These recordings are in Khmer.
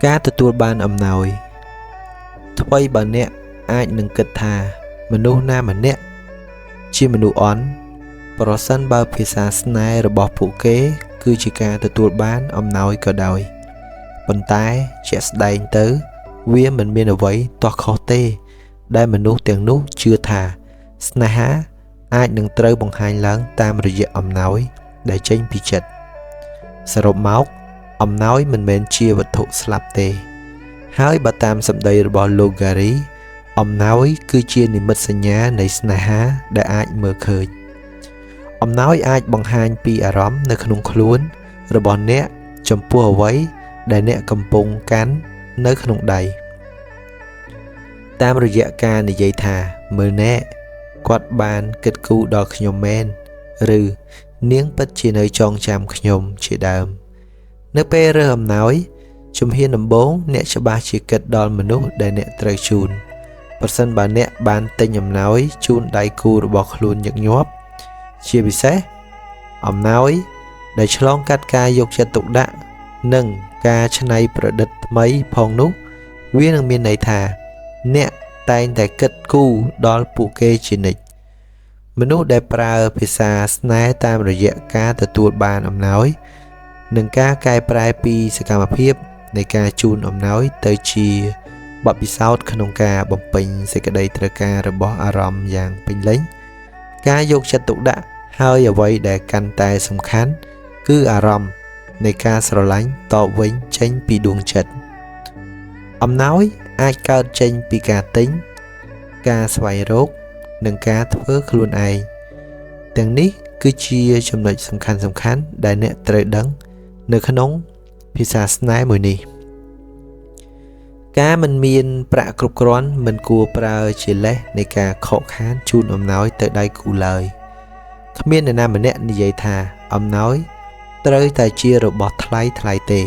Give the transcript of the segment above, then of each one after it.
ការទទួលបានអំណោយថ្មីបើអ្នកអាចនឹងគិតថាមនុស្សណាម្នាក់ជាមនុស្សអន់ប្រសិនបើភាសាស្នេហ៍របស់ពួកគេគឺជាការទទួលបានអំណោយក៏ដោយប៉ុន្តែជាក់ស្ដែងទៅវាមិនមានអ្វីទាស់ខុសទេដែលមនុស្សទាំងនោះជឿថាស្នេហាអាចនឹងត្រូវបង្ហាញឡើងតាមរយៈអំណោយដែលចេញពីចិត្តសរុបមកអំណោយមិនមែនជាវត្ថុស្លាប់ទេហើយបើតាមសម្ដីរបស់លោក Gary អំណោយគឺជានិមិត្តសញ្ញានៃស្នេហាដែលអាចមើលឃើញអំណោយអាចបង្ហាញពីអារម្មណ៍នៅក្នុងខ្លួនរបស់អ្នកចំពោះអ្វីដែលអ្នកកំពុងកាន់នៅក្នុងដៃតាមរយៈការនិយាយថាមើលណែគាត់បានគិតគូរដល់ខ្ញុំមែនឬនាងពិតជានៅចងចាំខ្ញុំជាដើមនៅពេលរើសអំណោយជំហានដំបូងអ្នកច្បាស់ជាគិតដល់មនុស្សដែលអ្នកត្រូវជូនប្រសិនបើអ្នកបានទិញអំណោយជូនដៃគូរបស់ខ្លួនញឹកញាប់ជាពិសេសអំណោយដែលឆ្លងកាត់ការយកចិត្តទុកដាក់និងការច្នៃប្រឌិតថ្មីផងនោះវានឹងមានន័យថាអ្នកតែងតែគិតគូរដល់ពួកគេជានិច្ចមនុស្សដែលប្រើភាសាស្នេហ៍តាមរយៈការទទួលបានអំណោយនិងការកែប្រែពីសកម្មភាពនៃការជូនអំណោយទៅជាបទពិសោធន៍ក្នុងការបំពេញសេចក្តីត្រូវការរបស់អារម្មណ៍យ៉ាងពេញលេញការយកចិត្តទុកដាក់ហើយអ្វីដែលកាន់តែសំខាន់គឺអារម្មណ៍នៃការស្រឡាញ់តបវិញចេញពីដួងចិត្តអំណោយអាចកើតចេញពីការទិញការស្វែងរកនិងការធ្វើខ្លួនឯងទាំងនេះគឺជាចំណុចសំខាន់ដែលអ្នកត្រូវដឹងនៅក្នុងភាសាស្នេហ៍មួយនេះការមិនមានប្រាក់គ្រប់គ្រាន់មិនគួរប្រើជាលេសនៃការខកខានជូនអំណោយទៅដៃគូឡើយគ្មាននរណាម្នាក់និយាយថាអំណោយត្រូវតែជារបស់ថ្លៃទេ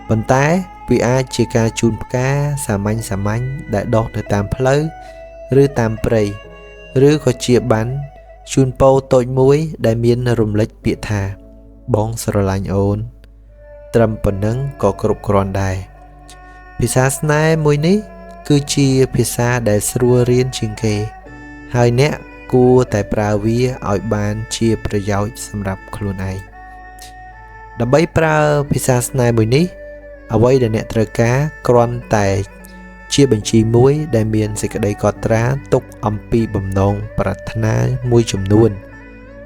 ប៉ុន្តែវាអាចជាការជូនផ្កាសាមញ្ញដែលដុះនៅតាមផ្លូវឬតាមព្រៃឬក៏ជាប័ណ្ណជូនពោតូចមួយដែលមានរំលេចពាក្យថាបងស្រឡាញ់អូនត្រឹមប៉ុណ្ណឹងក៏គ្រប់គ្រាន់ដែរភាសាស្នេហ៍មួយនេះគឺជាភាសាដែលស្រួលរៀនជាងគេហើយអ្នកគួរតែប្រើវាឲ្យបានជាប្រយោជន៍សម្រាប់ខ្លួនឯងដើម្បីប្រើភាសាស្នេហ៍មួយនេះអ្វីដែលអ្នកត្រូវការគ្រាន់តែជាបញ្ជីមួយដែលមានសេចក្តីកត់ត្រាទុកអំពីបំណងប្រាថ្នាមួយចំនួន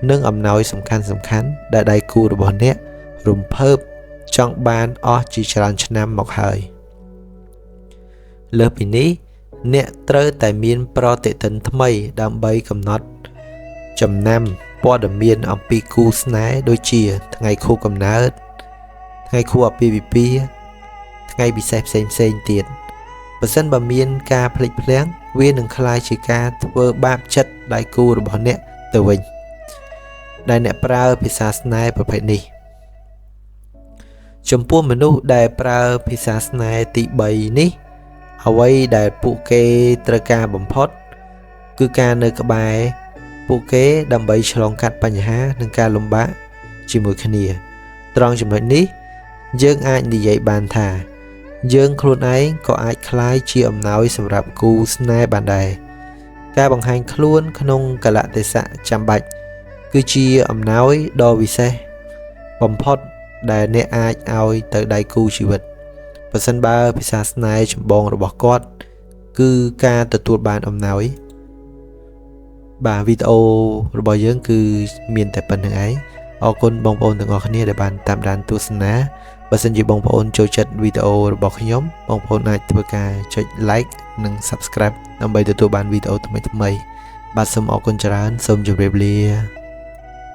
និងអំណោយសំខាន់ដែលដៃគូរបស់អ្នករំភើបចង់បានអស់ជាច្រើនឆ្នាំមកហើយលើសពីនេះអ្នកត្រូវតែមានប្រតិទិនថ្មីដើម្បីកំណត់ចំណាំព័ត៌មានអំពីគូស្នេហ៍ដូចជាថ្ងៃខួបកំណើតថ្ងៃខួបអាពាហ៍ពិពាហ៍ថ្ងៃពិសេសផ្សេងទៀតបើសិនបើមានការភ្លេចភ្លាំងវានឹងក្លាយជាការធ្វើបាបចិត្តដៃគូរបស់អ្នកទៅវិញដែលអ្នកប្រើភាសាស្នេហ៍ប្រភេទនេះចំពោះមនុស្សដែលប្រើភាសាស្នេហ៍ទី3នេះអ្វីដែលពួកគេត្រូវការបំផុតគឺការនៅក្បែរពួកគេដើម្បីឆ្លងកាត់បញ្ហានិងការលំបាកជាមួយគ្នាត្រង់ចំណុចនេះយើងអាចនិយាយបានថាយើងខ្លួនឯងក៏អាចក្លាយជាអំណោយសម្រាប់គូស្នេហ៍បានដែរការបង្ហាញខ្លួនក្នុងកលៈទេសៈចាំបាច់គឺជាអំណោយដ៏វិសេសបំផុតដែលអ្នកអាចឲ្យទៅដៃគូជីវិតប្រសិនបើភាសាស្នេហ៍ចម្បងរបស់គាត់គឺការទទួលបានអំណោយបាទវីដេអូរបស់យើងគឺមានតែប៉ុណ្្នឹងឯងអរគុណបងប្អូនទាំងអស់គ្នាដែលបានតាមដានទស្សនាបើសិនជាបងប្អូនចូលចិត្តវីដេអូរបស់ខ្ញុំបងប្អូនអាចធ្វើការចុច like និង subscribe ដើម្បីទទួលបានវីដេអូថ្មីៗបាទសូមអរគុណច្រើនសូមជម្រាបលា